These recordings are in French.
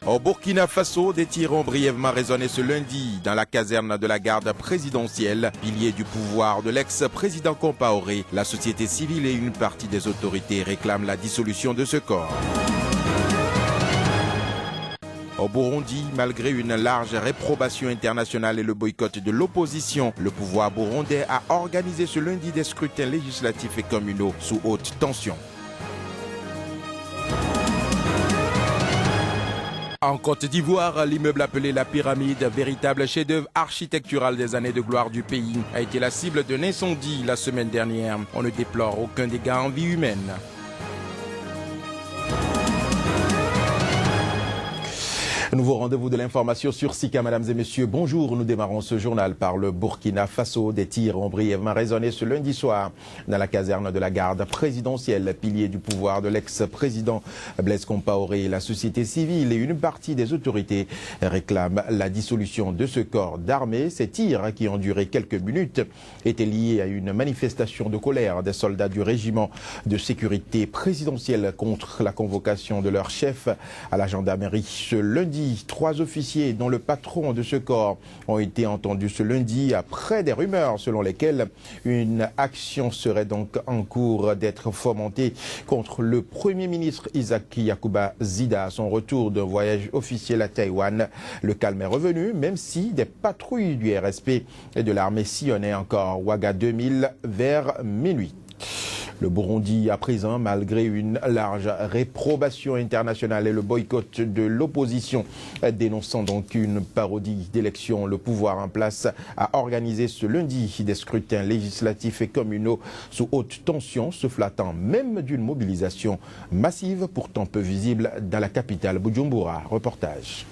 Au Burkina Faso, des tirs ont brièvement résonné ce lundi dans la caserne de la garde présidentielle, pilier du pouvoir de l'ex-président Compaoré. La société civile et une partie des autorités réclament la dissolution de ce corps. Au Burundi, malgré une large réprobation internationale et le boycott de l'opposition, le pouvoir burundais a organisé ce lundi des scrutins législatifs et communaux sous haute tension. En Côte d'Ivoire, l'immeuble appelé la Pyramide, véritable chef-d'œuvre architectural des années de gloire du pays, a été la cible d'un incendie la semaine dernière. On ne déplore aucun dégât en vie humaine. Nouveau rendez-vous de l'information sur Sika, mesdames et messieurs. Bonjour, nous démarrons ce journal par le Burkina Faso. Des tirs ont brièvement résonné ce lundi soir dans la caserne de la garde présidentielle, pilier du pouvoir de l'ex-président Blaise Compaoré. La société civile et une partie des autorités réclament la dissolution de ce corps d'armée. Ces tirs, qui ont duré quelques minutes, étaient liés à une manifestation de colère des soldats du régiment de sécurité présidentielle contre la convocation de leur chef à la gendarmerie ce lundi. 3 officiers, dont le patron de ce corps, ont été entendus ce lundi après des rumeurs selon lesquelles une action serait donc en cours d'être fomentée contre le Premier ministre Isaac Yakuba Zida à son retour d'un voyage officiel à Taïwan. Le calme est revenu, même si des patrouilles du RSP et de l'armée sillonnaient encore Ouaga 2000 vers minuit. Le Burundi, à présent, malgré une large réprobation internationale et le boycott de l'opposition, dénonçant donc une parodie d'élection, le pouvoir en place a organisé ce lundi des scrutins législatifs et communaux sous haute tension, se flattant même d'une mobilisation massive, pourtant peu visible dans la capitale Bujumbura. Reportage.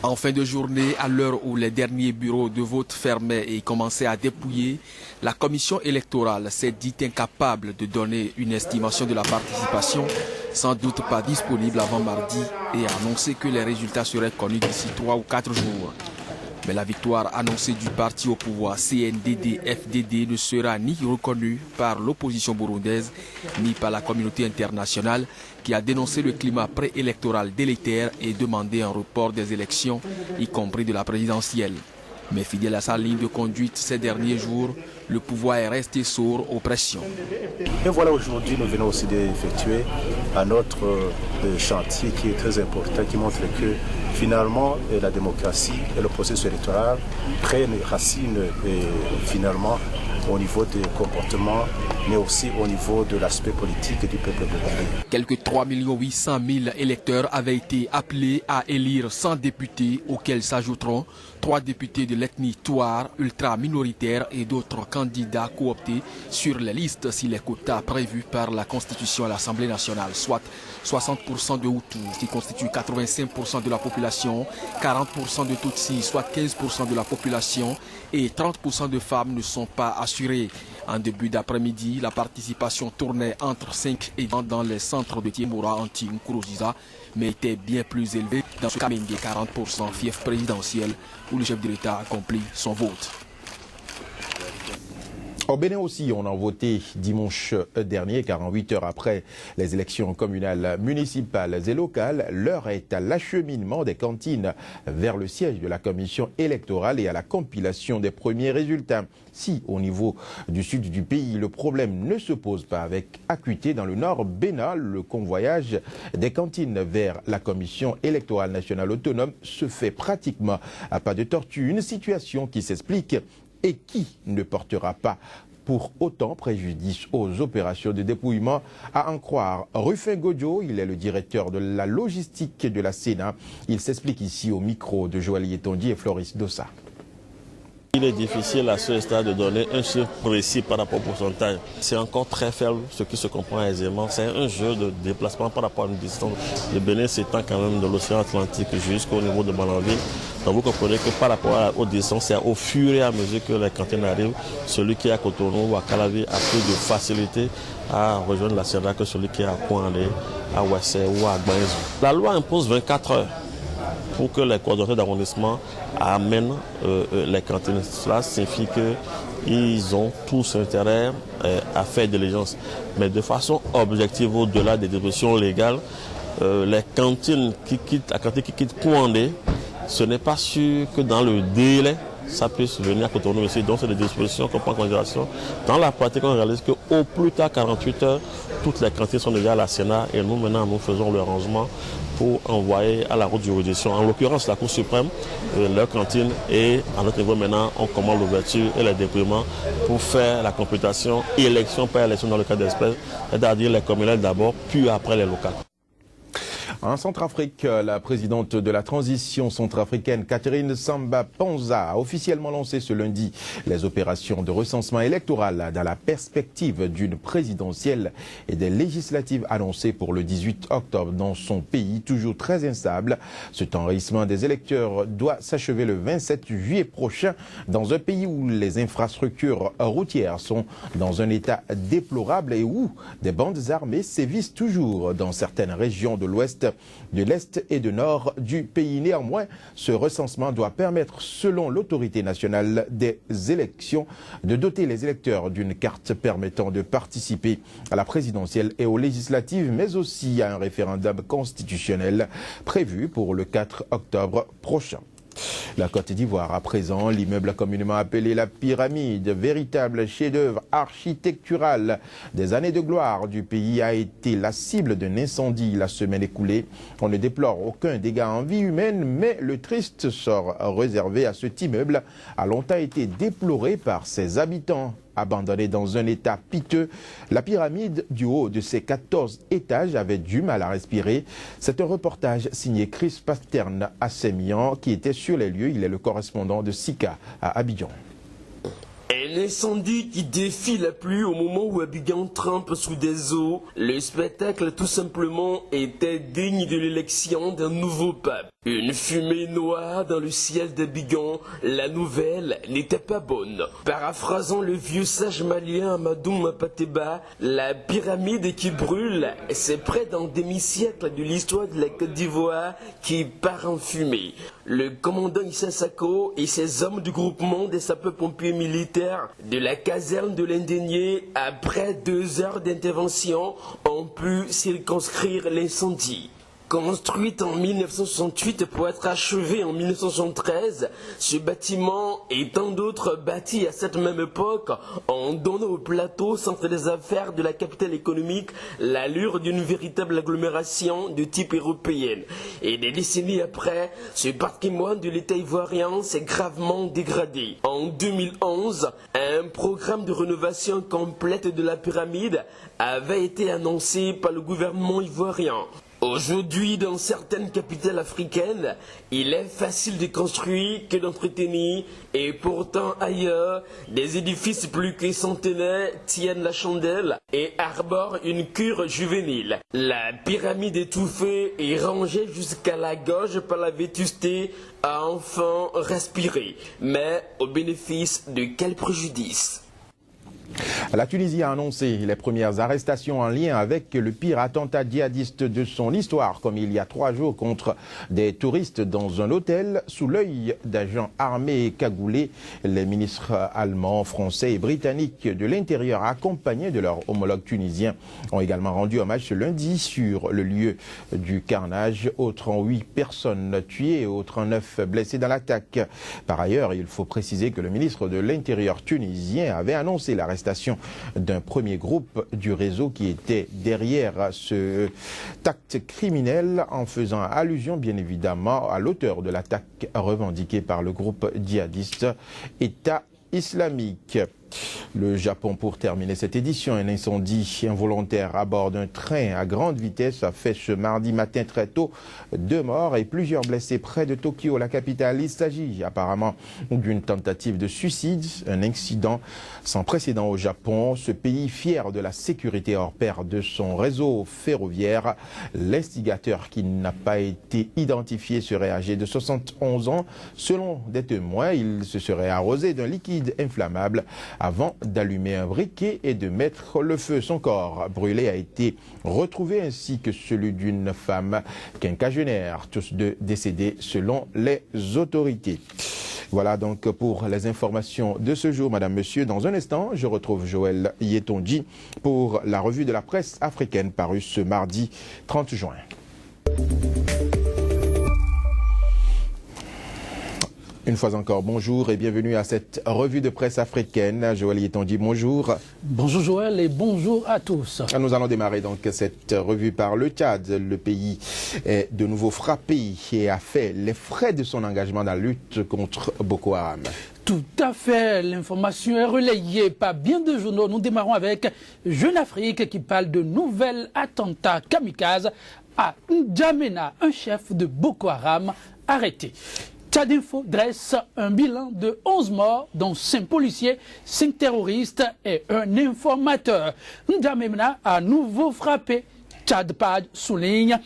En fin de journée, à l'heure où les derniers bureaux de vote fermaient et commençaient à dépouiller, la commission électorale s'est dit incapable de donner une estimation de la participation, sans doute pas disponible avant mardi, et a annoncé que les résultats seraient connus d'ici 3 ou 4 jours. Mais la victoire annoncée du parti au pouvoir CNDD-FDD ne sera ni reconnue par l'opposition burundaise ni par la communauté internationale qui a dénoncé le climat préélectoral délétère et demandé un report des élections, y compris de la présidentielle. Mais fidèle à sa ligne de conduite ces derniers jours, le pouvoir est resté sourd aux pressions. Et voilà, aujourd'hui, nous venons aussi d'effectuer un autre chantier qui est très important, qui montre que finalement la démocratie et le processus électoral prennent racine finalement au niveau des comportements, mais aussi au niveau de l'aspect politique du peuple burundais. Quelques 3 800 000 électeurs avaient été appelés à élire 100 députés, auxquels s'ajouteront 3 députés de l'ethnie Touare, ultra-minoritaire, et d'autres candidats cooptés sur les listes si les quotas prévus par la Constitution à l'Assemblée nationale, soit 60% de Hutus, qui constituent 85% de la population, 40% de Tutsis, soit 15% de la population, et 30% de femmes ne sont pas assurées. En début d'après-midi, la participation tournait entre 5 et 20 dans les centres de Tiemura anti-Nkurunziza, mais était bien plus élevée dans ce Kamenge 40% fief présidentiel où le chef de l'État accomplit son vote. Au Bénin aussi, on a voté dimanche dernier, 48 heures après les élections communales, municipales et locales. L'heure est à l'acheminement des cantines vers le siège de la commission électorale et à la compilation des premiers résultats. Si, au niveau du sud du pays, le problème ne se pose pas avec acuité, dans le nord bénin, le convoyage des cantines vers la commission électorale nationale autonome se fait pratiquement à pas de tortue. Une situation qui s'explique et qui ne portera pas pour autant préjudice aux opérations de dépouillement, à en croire Rufin Godjo. Il est le directeur de la logistique de la Sénat. Il s'explique ici au micro de Joël Yetonji et Floris Dossa. Il est difficile à ce stade de donner un chiffre précis par rapport au pourcentage. C'est encore très faible, ce qui se comprend aisément. C'est un jeu de déplacement par rapport à une distance. Le Bénin s'étend quand même de l'océan Atlantique jusqu'au niveau de Malanville. Donc vous comprenez que par rapport aux distances, c'est au fur et à mesure que les cantines arrivent, celui qui est à Cotonou ou à Calavi a plus de facilité à rejoindre la Sierra que celui qui est à Kouandé, à Ouassé ou à Gbaïzou. La loi impose 24 heures pour que les coordonnateurs d'arrondissement amènent les cantines. Cela signifie qu'ils ont tous intérêt à faire diligence. Mais de façon objective, au-delà des dispositions légales, les cantines qui quittent Kouandé, ce n'est pas sûr que dans le délai, ça puisse venir à Cotonou ici. Donc c'est des dispositions qu'on prend en considération. Dans la pratique, on réalise qu'au plus tard 48 heures, toutes les cantines sont déjà à la Sénat et nous maintenant nous faisons le rangement pour envoyer à la haute juridiction. En l'occurrence la Cour suprême, leur cantine, et à notre niveau maintenant on commande l'ouverture et les dépouillements pour faire la computation élection par élection dans le cas d'espèce, c'est-à-dire les communales d'abord, puis après les locales. En Centrafrique, la présidente de la transition centrafricaine, Catherine Samba Panza, a officiellement lancé ce lundi les opérations de recensement électoral dans la perspective d'une présidentielle et des législatives annoncées pour le 18 octobre dans son pays, toujours très instable. Ce enracinement des électeurs doit s'achever le 27 juillet prochain dans un pays où les infrastructures routières sont dans un état déplorable et où des bandes armées sévissent toujours dans certaines régions de l'Ouest, de l'Est et de Nord du pays. Néanmoins, ce recensement doit permettre, selon l'autorité nationale des élections, de doter les électeurs d'une carte permettant de participer à la présidentielle et aux législatives, mais aussi à un référendum constitutionnel prévu pour le 4 octobre prochain. La Côte d'Ivoire, à présent, l'immeuble communément appelé la Pyramide, véritable chef-d'œuvre architectural des années de gloire du pays, a été la cible d'un incendie la semaine écoulée. On ne déplore aucun dégât en vie humaine, mais le triste sort réservé à cet immeuble a longtemps été déploré par ses habitants. Abandonnée dans un état piteux, la pyramide du haut de ses 14 étages avait du mal à respirer. C'est un reportage signé Chris Pasterne Assemian qui était sur les lieux. Il est le correspondant de Sika à Abidjan. Un incendie qui défie la pluie au moment où Abidjan trempe sous des eaux. Le spectacle tout simplement était digne de l'élection d'un nouveau pape. Une fumée noire dans le ciel d'Abidjan, la nouvelle n'était pas bonne. Paraphrasant le vieux sage malien Amadou Mapateba, la pyramide qui brûle, c'est près d'un demi-siècle de l'histoire de la Côte d'Ivoire qui part en fumée. Le commandant Issa Sako et ses hommes du groupement des sapeurs-pompiers militaires de la caserne de l'Indénié, après 2 heures d'intervention, ont pu circonscrire l'incendie. Construite en 1968 pour être achevée en 1973, ce bâtiment et tant d'autres bâtis à cette même époque ont donné au plateau, centre des affaires de la capitale économique, l'allure d'une véritable agglomération de type européenne. Et des décennies après, ce patrimoine de l'État ivoirien s'est gravement dégradé. En 2011, un programme de rénovation complète de la pyramide avait été annoncé par le gouvernement ivoirien. Aujourd'hui, dans certaines capitales africaines, il est facile de construire que d'entretenir, et pourtant ailleurs, des édifices plus que centenaires tiennent la chandelle et arborent une cure juvénile. La pyramide étouffée et rangée jusqu'à la gorge par la vétusté a enfin respiré, mais au bénéfice de quel préjudice ? La Tunisie a annoncé les premières arrestations en lien avec le pire attentat djihadiste de son histoire, comme il y a 3 jours contre des touristes dans un hôtel sous l'œil d'agents armés cagoulés. Les ministres allemands, français et britanniques de l'Intérieur, accompagnés de leurs homologues tunisiens, ont également rendu hommage ce lundi sur le lieu du carnage. Autres en 8 personnes tuées et autres en 9 blessées dans l'attaque. Par ailleurs, il faut préciser que le ministre de l'Intérieur tunisien avait annoncé l'arrestation d'un premier groupe du réseau qui était derrière ce acte criminel, en faisant allusion bien évidemment à l'auteur de l'attaque revendiquée par le groupe djihadiste État islamique. Le Japon, pour terminer cette édition, un incendie involontaire à bord d'un train à grande vitesse a fait ce mardi matin très tôt 2 morts et plusieurs blessés près de Tokyo, la capitale. Il s'agit apparemment d'une tentative de suicide, un incident sans précédent au Japon, ce pays fier de la sécurité hors pair de son réseau ferroviaire. L'instigateur, qui n'a pas été identifié, serait âgé de 71 ans. Selon des témoins, il se serait arrosé d'un liquide inflammable avant d'allumer un briquet et de mettre le feu. Son corps brûlé a été retrouvé, ainsi que celui d'une femme quinquagénaire, tous 2 décédés selon les autorités. Voilà donc pour les informations de ce jour, madame, monsieur. Dans un instant, je retrouve Joël Yetonji pour la revue de la presse africaine parue ce mardi 30 juin. Une fois encore, bonjour et bienvenue à cette revue de presse africaine. Joël Yetonji, bonjour. Bonjour Joël et bonjour à tous. Nous allons démarrer donc cette revue par le Tchad. Le pays est de nouveau frappé et a fait les frais de son engagement dans la lutte contre Boko Haram. Tout à fait, l'information est relayée par bien de journaux. Nous démarrons avec Jeune Afrique qui parle de nouvel attentat kamikaze à N'Djamena, un chef de Boko Haram arrêté. Tchad Info dresse un bilan de 11 morts, dont 5 policiers, 5 terroristes et un informateur. N'Djamena a nouveau frappé. Tchad Pad souligne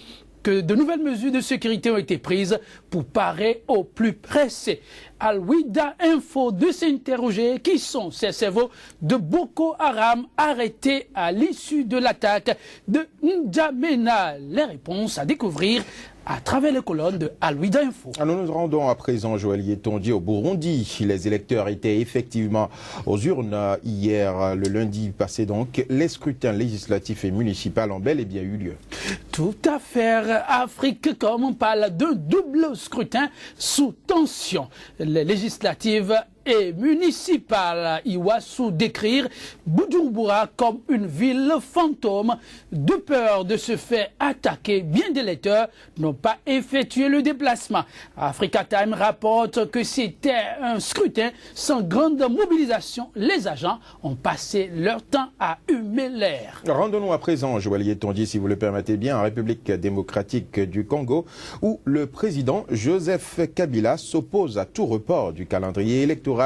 que de nouvelles mesures de sécurité ont été prises pour parer au plus pressé. Al-Wida Info de s'interroger qui sont ces cerveaux de Boko Haram arrêtés à l'issue de l'attaque de N'Djamena. Les réponses à découvrir à travers les colonnes de Al-Wida Info. Nous nous rendons à présent, Joël Yetonji, au Burundi. Les électeurs étaient effectivement aux urnes hier, le lundi passé donc. Les scrutins législatifs et municipaux ont bel et bien eu lieu. Tout à fait. Afrique, comme on parle de double scrutin sous tension. Les législatives et municipales, Iwassou décrire Bujumbura comme une ville fantôme. De peur de se faire attaquer, bien des électeurs n'ont pas effectué le déplacement. Africa Time rapporte que c'était un scrutin sans grande mobilisation. Les agents ont passé leur temps à humer l'air. Rendons-nous à présent, Joël Yetonji, si vous le permettez bien, en République démocratique du Congo, où le président Joseph Kabila s'oppose à tout report du calendrier électoral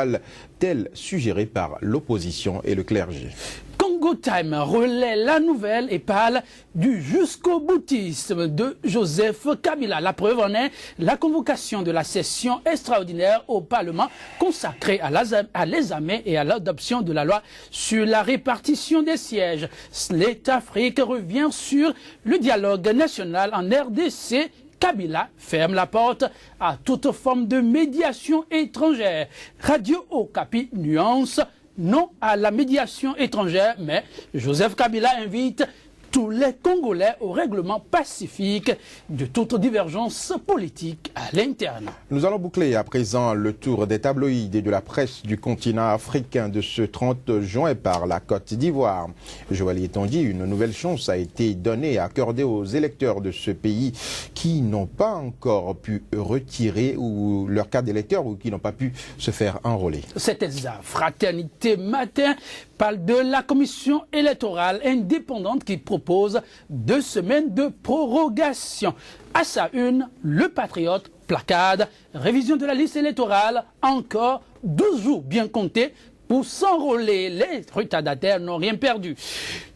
tel suggéré par l'opposition et le clergé. Congo Time relaie la nouvelle et parle du jusqu'au boutisme de Joseph Kabila. La preuve en est la convocation de la session extraordinaire au Parlement consacrée à l'examen et à l'adoption de la loi sur la répartition des sièges. L'État Afrique revient sur le dialogue national en RDC. Kabila ferme la porte à toute forme de médiation étrangère. Radio Okapi nuance non à la médiation étrangère, mais Joseph Kabila invite tous les Congolais au règlement pacifique de toute divergence politique à l'interne. Nous allons boucler à présent le tour des tabloïds et de la presse du continent africain de ce 30 juin par la Côte d'Ivoire. Joël Yetonji, une nouvelle chance a été donnée, accordée aux électeurs de ce pays qui n'ont pas encore pu retirer leur carte d'électeur ou qui n'ont pas pu se faire enrôler. C'est exact. Fraternité Matin parle de la commission électorale indépendante qui propose 2 semaines de prorogation. À sa une, le Patriote placade, révision de la liste électorale, encore 12 jours bien comptés pour s'enrôler. Les retardataires n'ont rien perdu.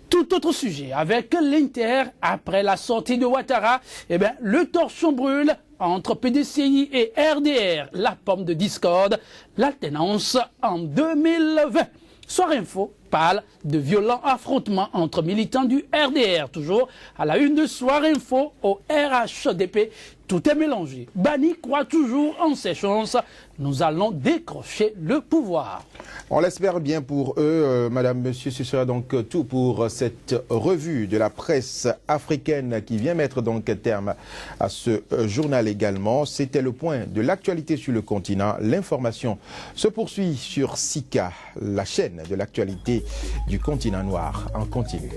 Tout autre sujet, avec l'Inter, après la sortie de Ouattara, le torchon brûle entre PDCI et RDR, la pomme de discorde, l'alternance en 2020. Soir Info parle de violents affrontements entre militants du RDR, toujours à la une de Soir Info au RHDP. Tout est mélangé. Bani croit toujours en ses chances. Nous allons décrocher le pouvoir. On l'espère bien pour eux. Madame, monsieur, ce sera donc tout pour cette revue de la presse africaine qui vient mettre donc terme à ce journal également. C'était le point de l'actualité sur le continent. L'information se poursuit sur Sika, la chaîne de l'actualité du continent noir en continu.